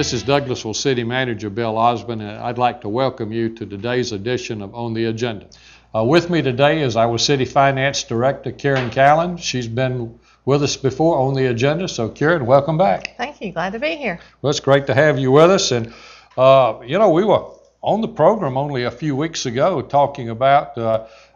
This is Douglasville City Manager Bill Osmond, and I'd like to welcome you to today's edition of On the Agenda. With me today is our City Finance Director, Karin Callan. She's been with us before on the agenda, so Karin, welcome back. Thank you. Glad to be here. Well, it's great to have you with us. And, we were on the program only a few weeks ago talking about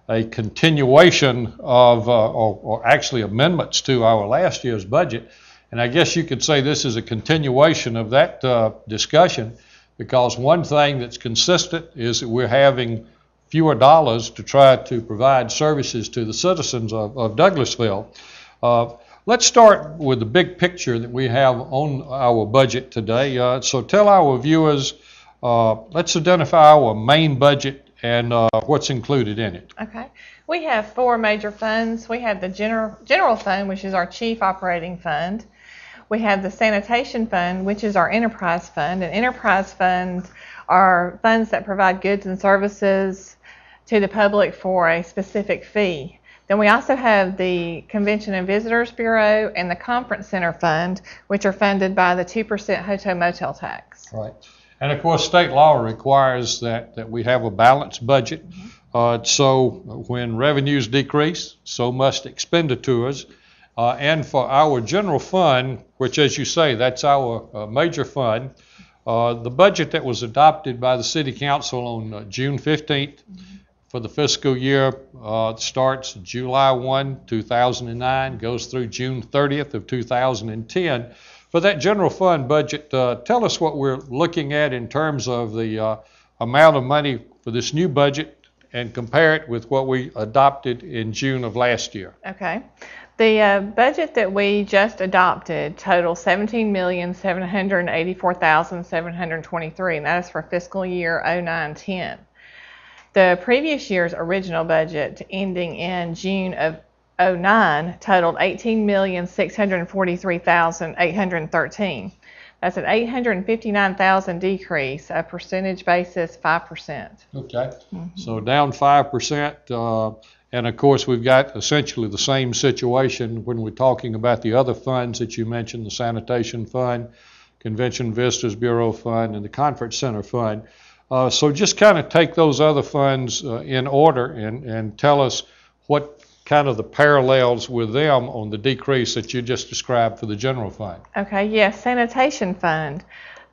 a continuation of, or actually amendments to our last year's budget. And I guess you could say this is a continuation of that discussion, because one thing that's consistent is that we're having fewer dollars to try to provide services to the citizens of Douglasville. Let's start with the big picture that we have on our budget today. So tell our viewers, let's identify our main budget and what's included in it. Okay. We have four major funds. We have the general fund, which is our chief operating fund. We have the sanitation fund, which is our enterprise fund. And enterprise funds are funds that provide goods and services to the public for a specific fee. Then we also have the Convention and Visitors Bureau and the Conference Center Fund, which are funded by the 2% hotel motel tax. Right. And of course, state law requires that we have a balanced budget. So when revenues decrease, so must expenditures. And for our general fund, which, as you say, that's our major fund, the budget that was adopted by the City Council on June 15th for the fiscal year starts July 1, 2009, goes through June 30th of 2010. For that general fund budget, tell us what we're looking at in terms of the amount of money for this new budget and compare it with what we adopted in June of last year. Okay. The budget that we just adopted totals $17,784,723, and that is for fiscal year 09-10. The previous year's original budget, ending in June of 09, totaled $18,643,813. That's an $859,000 decrease, a percentage basis 5%. Okay, so down 5%. And of course, we've got essentially the same situation when we're talking about the other funds that you mentioned, the Sanitation Fund, Convention Visitors Bureau Fund, and the Conference Center Fund. So just kind of take those other funds in order and tell us what kind of the parallels with them on the decrease that you just described for the general fund. Okay, yes, Sanitation Fund.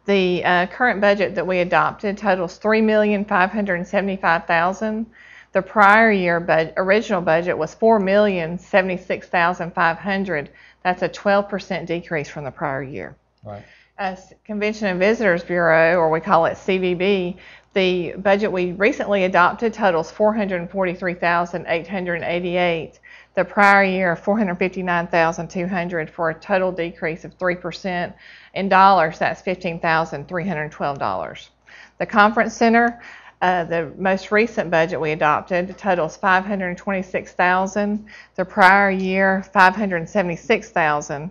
The current budget that we adopted totals $3,575,000. The prior year original budget was $4,076,500. That's a 12% decrease from the prior year. Right. As Convention and Visitors Bureau, or we call it CVB, the budget we recently adopted totals $443,888. The prior year, $459,200, for a total decrease of 3%. In dollars, that's $15,312. The Conference Center, the most recent budget we adopted totals $526,000. The prior year, $576,000.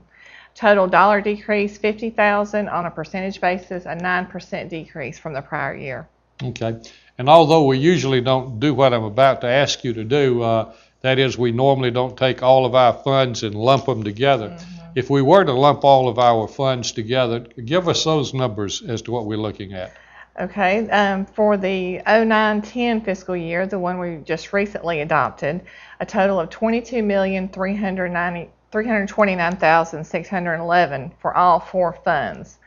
Total dollar decrease, $50,000. On a percentage basis, a 9% decrease from the prior year. Okay. And although we usually don't do what I'm about to ask you to do, that is, we normally don't take all of our funds and lump them together. If we were to lump all of our funds together, give us those numbers as to what we're looking at. Okay, for the 09-10 fiscal year, the one we just recently adopted, a total of $22,329,611 for all four funds.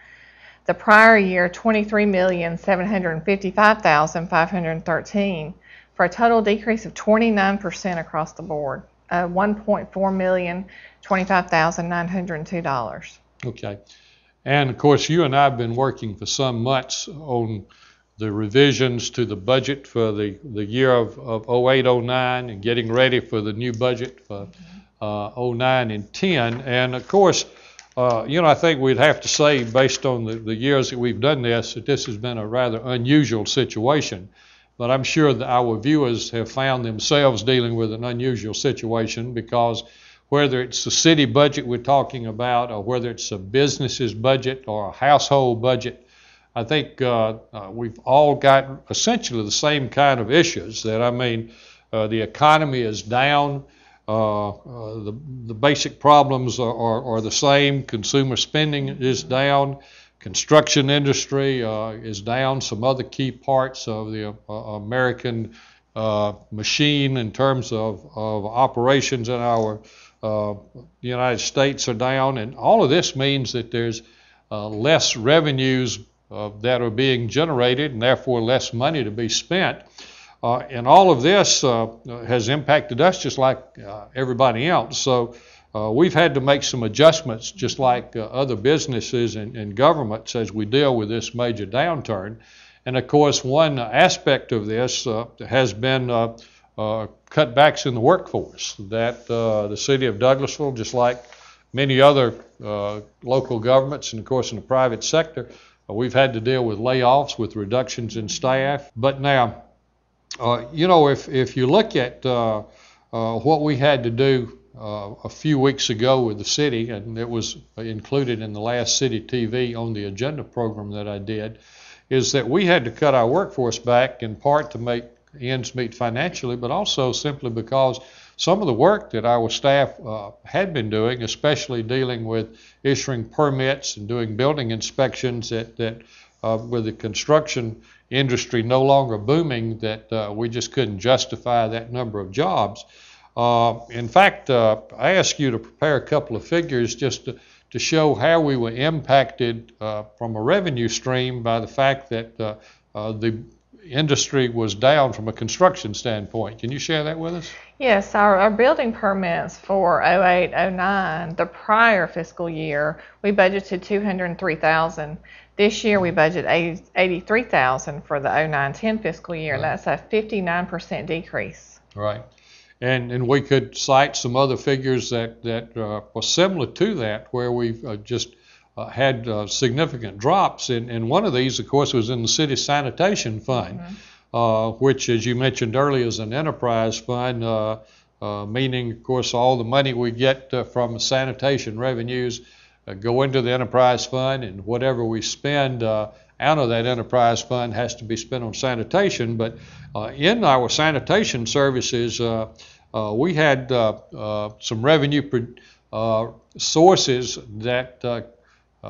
The prior year, $23,755,513, for a total decrease of 29% across the board, $1,425,902. Okay. And of course, you and I have been working for some months on the revisions to the budget for the year of 08-09 and getting ready for the new budget for 09 and 10. And of course, I think we'd have to say, based on the years that we've done this, that this has been a rather unusual situation. But I'm sure that our viewers have found themselves dealing with an unusual situation, because whether it's the city budget we're talking about, or whether it's a business's budget or a household budget, I think we've all got essentially the same kind of issues. That, I mean, the economy is down, the basic problems are the same. Consumer spending is down. construction industry is down. Some other key parts of the American machine in terms of operations in our United States are down, and all of this means that there's less revenues that are being generated and therefore less money to be spent. And all of this has impacted us just like everybody else. So we've had to make some adjustments just like other businesses and governments as we deal with this major downturn. And of course, one aspect of this has been cutbacks in the workforce, that the city of Douglasville, just like many other local governments and of course in the private sector, we've had to deal with layoffs, with reductions in staff. But now, you know, if you look at what we had to do a few weeks ago with the city, and it was included in the last City TV on the agenda program that I did, is that we had to cut our workforce back in part to make ends meet financially, but also simply because some of the work that our staff had been doing, especially dealing with issuing permits and doing building inspections, that with the construction industry no longer booming, that we just couldn't justify that number of jobs. In fact, I asked you to prepare a couple of figures just to show how we were impacted from a revenue stream by the fact that the industry was down from a construction standpoint. Can you share that with us? Yes, our building permits for 08-09, the prior fiscal year, we budgeted $203,000. This year we budget $83,000 for the 09-10 fiscal year. Right. That's a 59% decrease. Right. And we could cite some other figures that were similar to that, where we've just had significant drops. And one of these, of course, was in the city sanitation fund, which, as you mentioned earlier, is an enterprise fund, meaning, of course, all the money we get from sanitation revenues go into the enterprise fund, and whatever we spend out of that enterprise fund has to be spent on sanitation. But in our sanitation services, we had some revenue sources that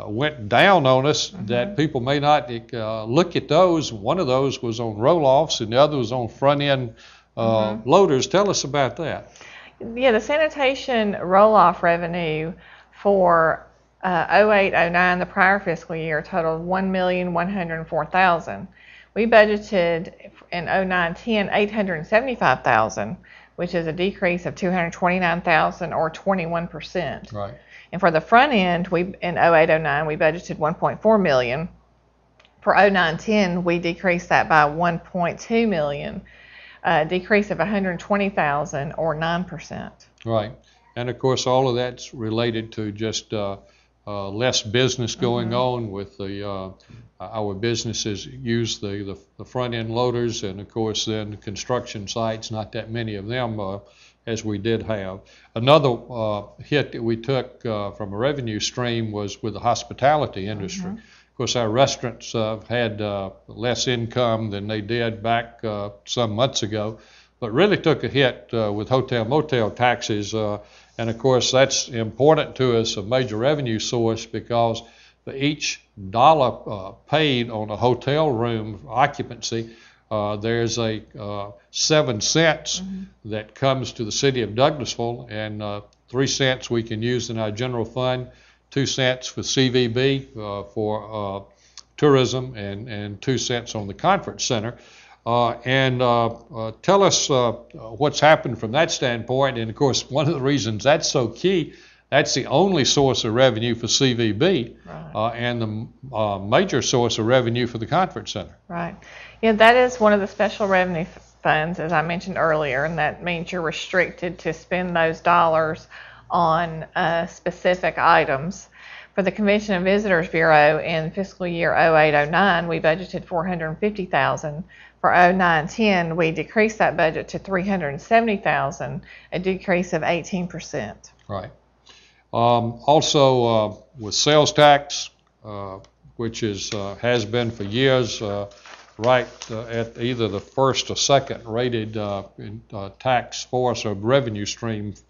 went down on us that people may not look at those. One of those was on roll-offs and the other was on front-end loaders. Tell us about that. Yeah, the sanitation roll-off revenue for 08-09, the prior fiscal year, totaled $1,104,000. We budgeted in 09-10 $875,000, which is a decrease of $229,000 or 21%. Right. And for the front end, in 08-09, we budgeted $1.4 million. For 09-10, we decreased that by $1.2 million, a decrease of $120,000 or 9%. Right. And of course, all of that's related to just less business going on with our businesses use the front end loaders, and of course then the construction sites, not that many of them as we did have. Another hit that we took from a revenue stream was with the hospitality industry. Of course, our restaurants had less income than they did back some months ago, but really took a hit with hotel motel taxes. And of course, that's important to us, a major revenue source, because for each dollar paid on a hotel room occupancy, there's a 7 cents that comes to the city of Douglasville, and 3 cents we can use in our general fund, 2 cents for CVB for tourism, and 2 cents on the conference center. Tell us what's happened from that standpoint. And of course, one of the reasons that's so key, that's the only source of revenue for CVB, and the major source of revenue for the conference center. Right. Yeah, that is one of the special revenue funds, as I mentioned earlier, and that means you're restricted to spend those dollars on specific items. For the Convention and Visitors Bureau in fiscal year 08-09, we budgeted $450,000. For 09-10, we decreased that budget to $370,000, a decrease of 18%. Right. Also, with sales tax, which has been for years at either the first or second rated tax for us, or revenue source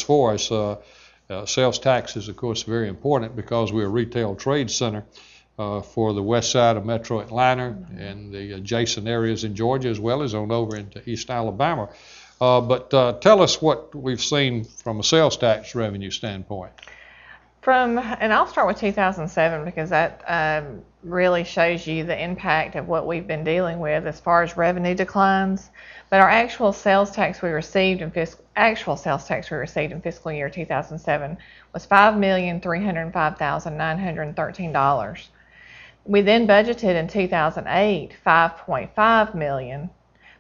for us. Sales tax is, of course, very important because we're a retail trade center for the west side of Metro Atlanta and the adjacent areas in Georgia, as well as on over into East Alabama. But tell us what we've seen from a sales tax revenue standpoint. And I'll start with 2007 because that really shows you the impact of what we've been dealing with as far as revenue declines. But our actual sales tax we received in fiscal year 2007 was $5,305,913. We then budgeted in 2008 $5.5 million,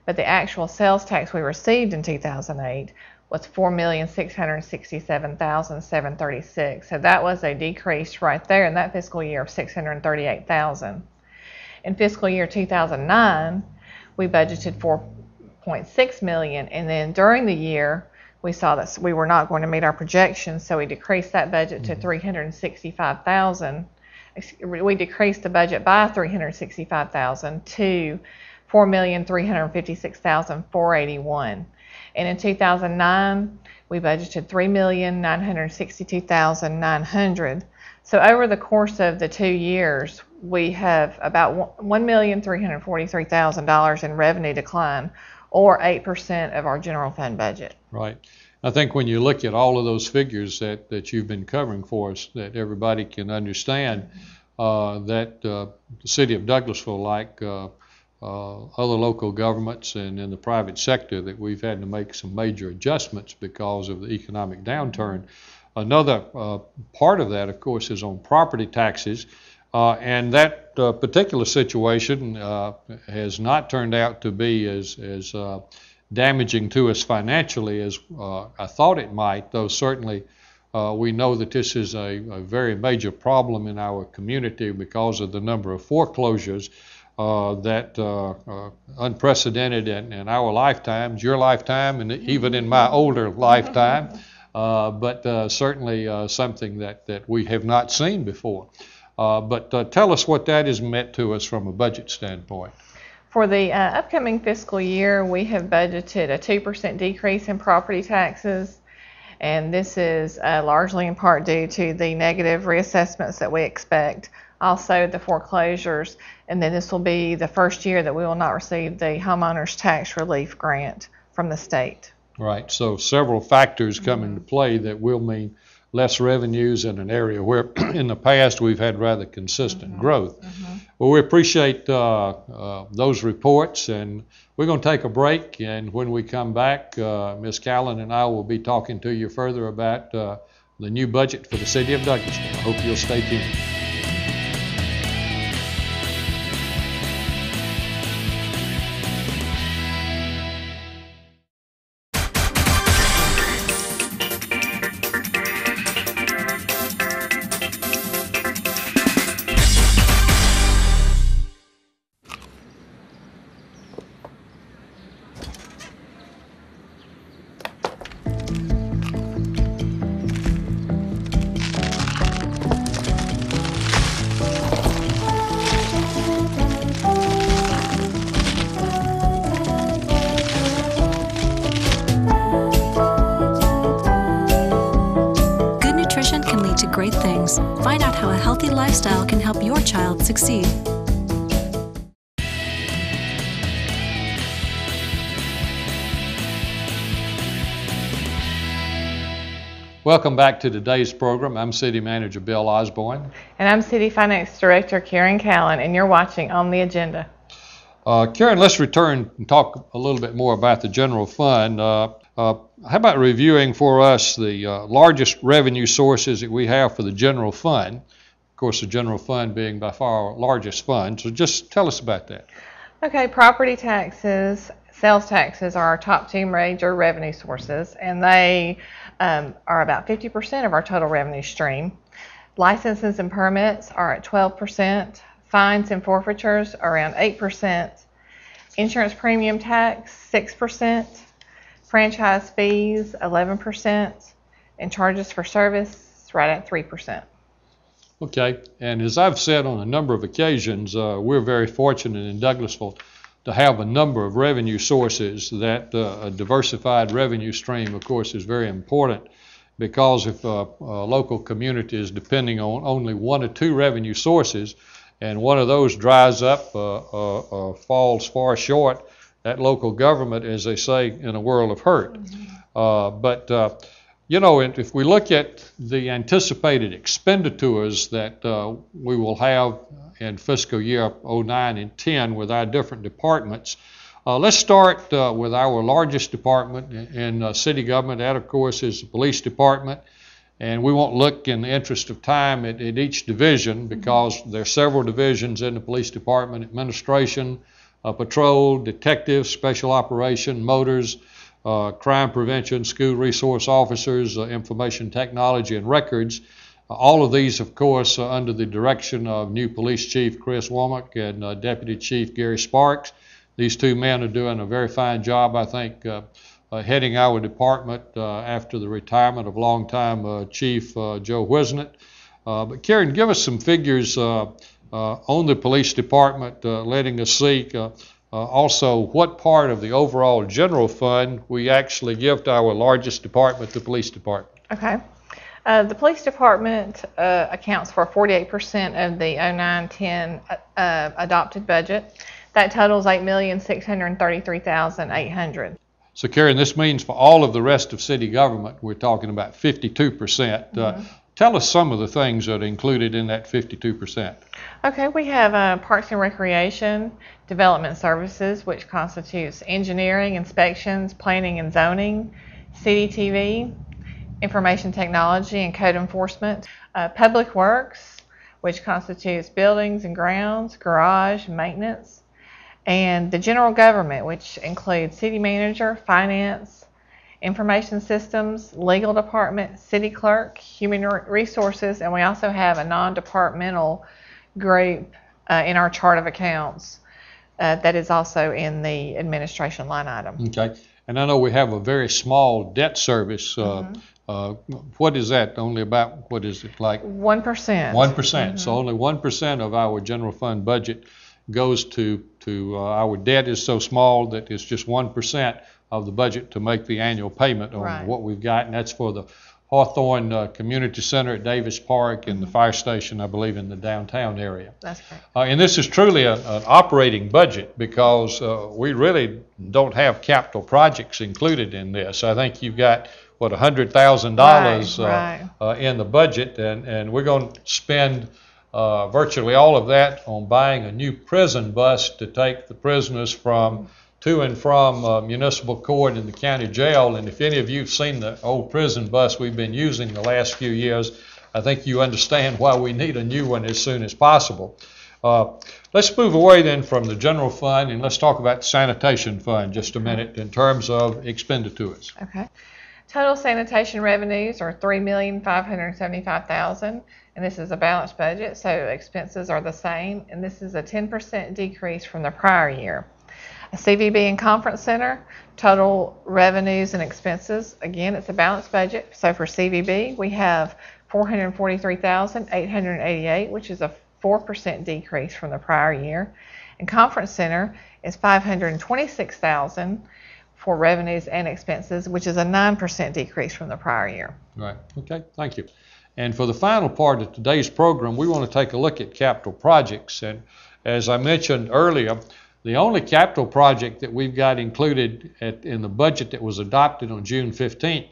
but the actual sales tax we received in 2008 was $4,667,736. So that was a decrease right there in that fiscal year of $638,000. In fiscal year 2009, we budgeted $4.6 million, and then during the year, we saw that we were not going to meet our projections, so we decreased that budget to $365,000. We decreased the budget by $365,000 to $4,356,481. And in 2009, we budgeted $3,962,900. So over the course of the 2 years, we have about $1,343,000 in revenue decline, or 8% of our general fund budget. Right. I think when you look at all of those figures that you've been covering for us, that everybody can understand that the city of Douglasville, like other local governments and in the private sector, that we've had to make some major adjustments because of the economic downturn. Another part of that, of course, is on property taxes, and that particular situation has not turned out to be as damaging to us financially as I thought it might, though certainly we know that this is a very major problem in our community because of the number of foreclosures that unprecedented in our lifetimes, your lifetime, and even in my older lifetime, but certainly something that we have not seen before. But tell us what that has meant to us from a budget standpoint. For the upcoming fiscal year, we have budgeted a 2% decrease in property taxes, and this is largely in part due to the negative reassessments that we expect, also the foreclosures, and then this will be the first year that we will not receive the homeowners tax relief grant from the state. Right, so several factors come into play that will mean less revenues in an area where in the past we've had rather consistent growth. Well, we appreciate those reports, and we're going to take a break, and when we come back, Ms. Callan and I will be talking to you further about the new budget for the city of Douglasville. I hope you'll stay tuned. Great things. Find out how a healthy lifestyle can help your child succeed. Welcome back to today's program. I'm City Manager Bill Osborne. And I'm City Finance Director Karin Callan, and you're watching On the Agenda. Karin, let's return and talk a little bit more about the general fund. How about reviewing for us the largest revenue sources that we have for the general fund? Of course, the general fund being by far our largest fund. So just tell us about that. Okay, property taxes, sales taxes are our top two major revenue sources, and they are about 50% of our total revenue stream. Licenses and permits are at 12%. Fines and forfeitures are around 8%. Insurance premium tax, 6%. Franchise fees, 11%, and charges for service, right at 3%. Okay, and as I've said on a number of occasions, we're very fortunate in Douglasville to have a number of revenue sources. That a diversified revenue stream, of course, is very important because if a local community is depending on only one or two revenue sources, and one of those dries up, falls far short, that local government, as they say, in a world of hurt. You know, if we look at the anticipated expenditures that we will have in fiscal year 09 and 10 with our different departments, let's start with our largest department in city government. That, of course, is the police department. And we won't look in the interest of time at each division, because there are several divisions in the police department: administration, patrol, detectives, special operation, motors, crime prevention, school resource officers, information technology, and records. All of these, of course, under the direction of new police chief Chris Womack and deputy chief Gary Sparks. These two men are doing a very fine job, I think, heading our department after the retirement of longtime Chief Joe Wisnett. But Karin, give us some figures on the police department, letting us see also what part of the overall general fund we actually give to our largest department, the police department. Okay. The police department accounts for 48% of the 09-10 adopted budget. That totals $8,633,800. So, Karin, this means for all of the rest of city government, we're talking about 52%. Tell us some of the things that are included in that 52%. Okay, we have Parks and Recreation, Development Services, which constitutes engineering, inspections, planning and zoning, CDTV, Information Technology and Code Enforcement, Public Works, which constitutes buildings and grounds, garage, maintenance, and the general government, which includes city manager, finance, information systems, legal department, city clerk, human resources, and we also have a non-departmental group in our chart of accounts that is also in the administration line item. Okay, and I know we have a very small debt service. What is that? Only about, what is it, like? 1%. 1%. So only 1% of our general fund budget goes to our debt is so small that it's just 1% of the budget to make the annual payment on what we've got, and that's for the Hawthorne Community Center at Davis Park and the fire station, I believe, in the downtown area. That's correct. And this is truly an operating budget, because we really don't have capital projects included in this. I think you've got, what, $100,000 in the budget, and we're going to spend virtually all of that on buying a new prison bus to take the prisoners to and from municipal court and the county jail. And if any of you have seen the old prison bus we've been using the last few years, I think you understand why we need a new one as soon as possible. Let's move away then from the general fund, and let's talk about the sanitation fund just a minute in terms of expenditures. Okay. Total sanitation revenues are $3,575,000, and this is a balanced budget, so expenses are the same, and this is a 10% decrease from the prior year. A CVB and Conference Center, total revenues and expenses, again, it's a balanced budget. So for CVB, we have $443,888, which is a 4% decrease from the prior year. And Conference Center is $526,000 for revenues and expenses, which is a 9% decrease from the prior year. Right. Okay. Thank you. And for the final part of today's program, we want to take a look at capital projects. And as I mentioned earlier, the only capital project that we've got included in the budget that was adopted on June 15th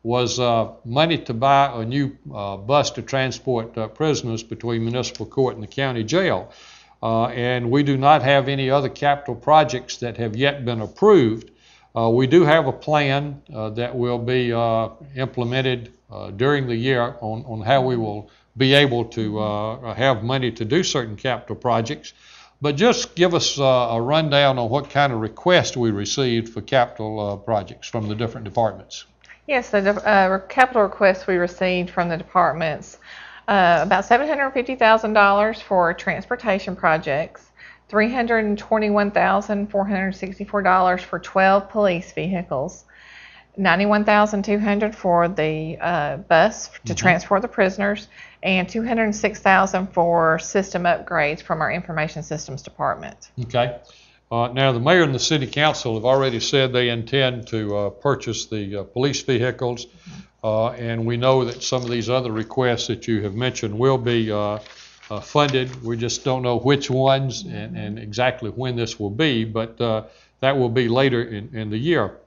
was money to buy a new bus to transport prisoners between municipal court and the county jail. And we do not have any other capital projects that have yet been approved. We do have a plan that will be implemented during the year on how we will be able to have money to do certain capital projects. But just give us a rundown on what kind of requests we received for capital projects from the different departments. Yes, the capital requests we received from the departments, about $750,000 for transportation projects, $321,464 for 12 police vehicles, $91,200 for the bus to transport the prisoners, and $206,000 for system upgrades from our information systems department. Okay. Now, the mayor and the city council have already said they intend to purchase the police vehicles, and we know that some of these other requests that you have mentioned will be funded. We just don't know which ones and exactly when this will be, but that will be later in the year.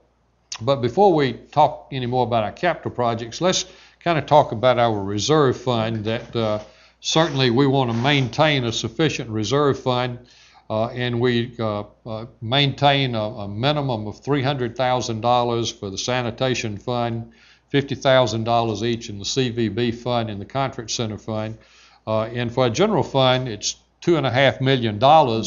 But before we talk any more about our capital projects, let's kind of talk about our reserve fund. That certainly we want to maintain a sufficient reserve fund, and we maintain a minimum of $300,000 for the sanitation fund, $50,000 each in the CVB fund and the conference center fund. And for a general fund, it's $2.5 million,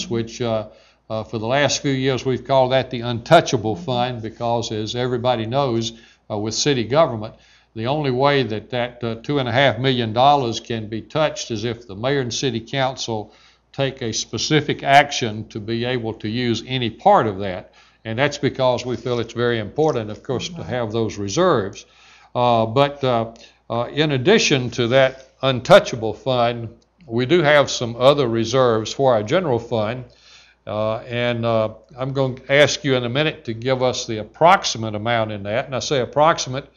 which for the last few years we've called that the untouchable fund, because as everybody knows with city government, the only way that $2.5 million can be touched is if the mayor and city council take a specific action to be able to use any part of that. And that's because we feel it's very important, of course, to have those reserves. But in addition to that untouchable fund, we do have some other reserves for our general fund. And I'm going to ask you in a minute to give us the approximate amount in that. And I say approximate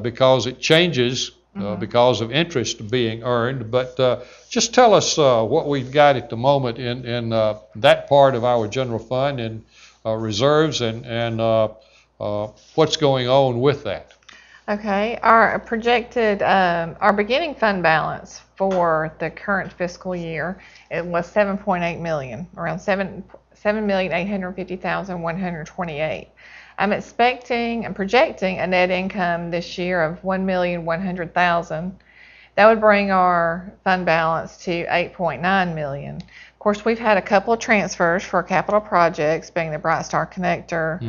because it changes because of interest being earned. But just tell us what we've got at the moment in that part of our general fund and reserves and what's going on with that. Okay, our projected, our beginning fund balance for the current fiscal year, it was $7.8 million, around $7,850,128. I'm expecting and projecting a net income this year of $1,100,000. That would bring our fund balance to $8.9 million. Of course, we've had a couple of transfers for capital projects, being the Bright Star Connector,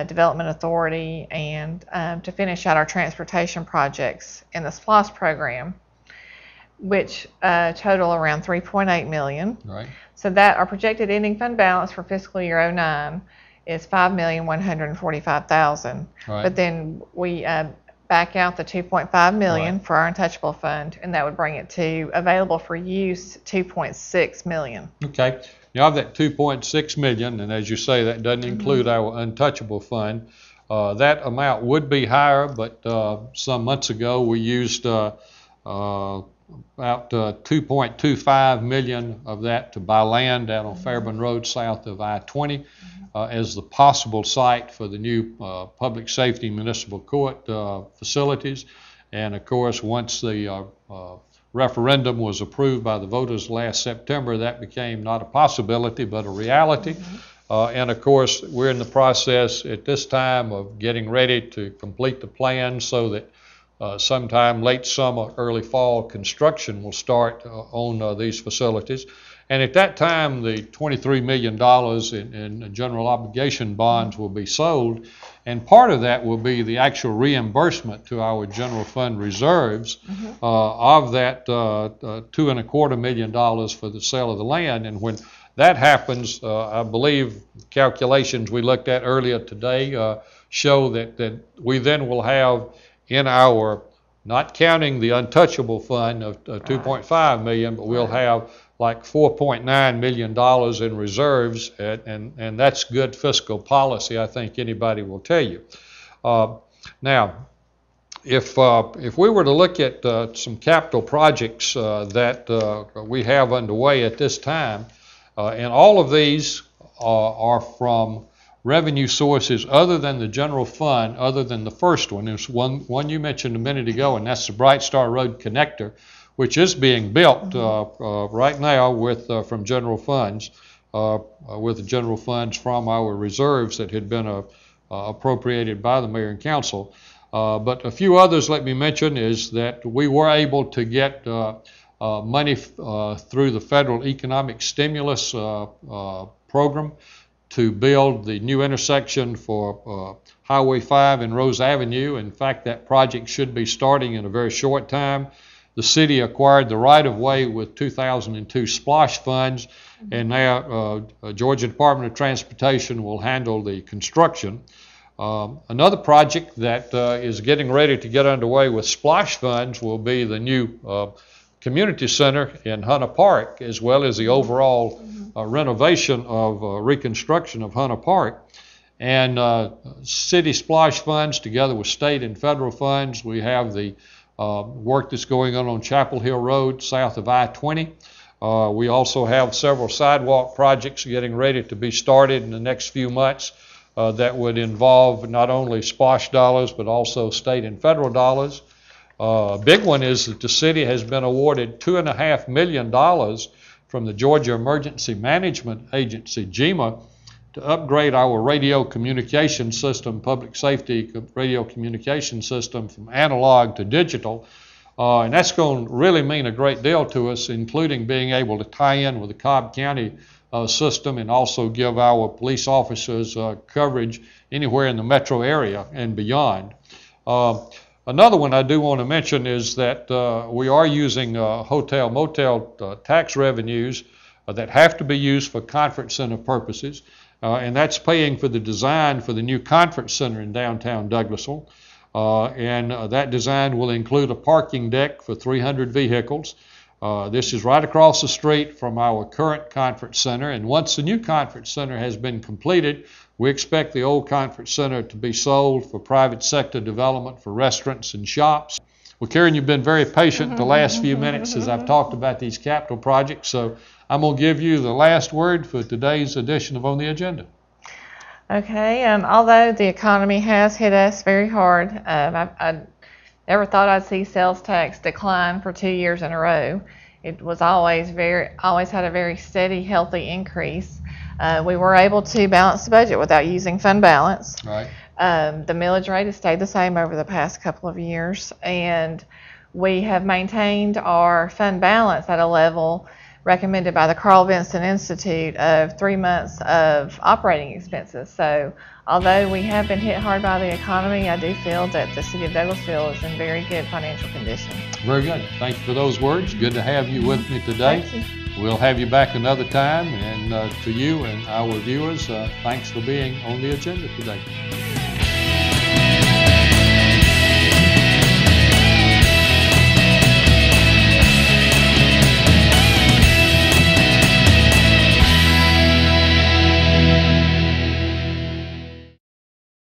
Development Authority, and to finish out our transportation projects in the SPLOST program, which total around $3.8 million. Right. So that our projected ending fund balance for fiscal year 09 is $5,145,000. Right. But then we back out the $2.5 million for our untouchable fund, and that would bring it to available for use $2.6 million. Okay. You have that $2.6 million, and as you say, that doesn't include our untouchable fund. That amount would be higher, but some months ago we used about $2.25 million of that to buy land down on Fairburn Road south of I-20 as the possible site for the new public safety municipal court facilities. And of course, once the referendum was approved by the voters last September, that became not a possibility but a reality. And of course, we're in the process at this time of getting ready to complete the plan so that sometime late summer, early fall, construction will start on these facilities. And at that time, the $23 million in general obligation bonds will be sold, and part of that will be the actual reimbursement to our general fund reserves of that $2.25 million for the sale of the land. And when that happens, I believe calculations we looked at earlier today show that we then will have in our, not counting the untouchable fund of $2.5 million, but we'll have like $4.9 million in reserves, and that's good fiscal policy, I think anybody will tell you. Now, if we were to look at some capital projects that we have underway at this time, and all of these are from revenue sources other than the general fund, other than the first one. There's one you mentioned a minute ago, and that's the Bright Star Road Connector, which is being built right now with from general funds, with the general funds from our reserves that had been appropriated by the mayor and council. But a few others let me mention is that we were able to get money through the federal economic stimulus program to build the new intersection for Highway 5 and Rose Avenue. In fact, that project should be starting in a very short time. The city acquired the right-of-way with 2002 SPLOST funds, and now Georgia Department of Transportation will handle the construction. Another project that is getting ready to get underway with SPLOST funds will be the new community center in Hunter Park, as well as the overall renovation of reconstruction of Hunter Park. And city splosh funds together with state and federal funds. We have the work that's going on Chapel Hill Road south of I-20. We also have several sidewalk projects getting ready to be started in the next few months that would involve not only splosh dollars but also state and federal dollars. A big one is that the city has been awarded $2.5 million from the Georgia Emergency Management Agency, GEMA, to upgrade our radio communication system, public safety radio communication system, from analog to digital. And that's going to really mean a great deal to us, including being able to tie in with the Cobb County system and also give our police officers coverage anywhere in the metro area and beyond. Another one I do want to mention is that we are using hotel motel tax revenues that have to be used for conference center purposes, and that's paying for the design for the new conference center in downtown Douglasville. And that design will include a parking deck for 300 vehicles. This is right across the street from our current conference center, and once the new conference center has been completed, we expect the old conference center to be sold for private sector development for restaurants and shops. Well, Karin, you've been very patient the last few minutes as I've talked about these capital projects, so I'm going to give you the last word for today's edition of On the Agenda. Okay, although the economy has hit us very hard, I never thought I'd see sales tax decline for 2 years in a row. It was always had a very steady, healthy increase. We were able to balance the budget without using fund balance. Right. The millage rate has stayed the same over the past couple of years, and we have maintained our fund balance at a level recommended by the Carl Vinson Institute of 3 months of operating expenses. So although we have been hit hard by the economy, I do feel that the city of Douglasville is in very good financial condition. Very good. Thank you for those words. Good to have you with me today. Thank you. We'll have you back another time, and to you and our viewers, thanks for being on the agenda today.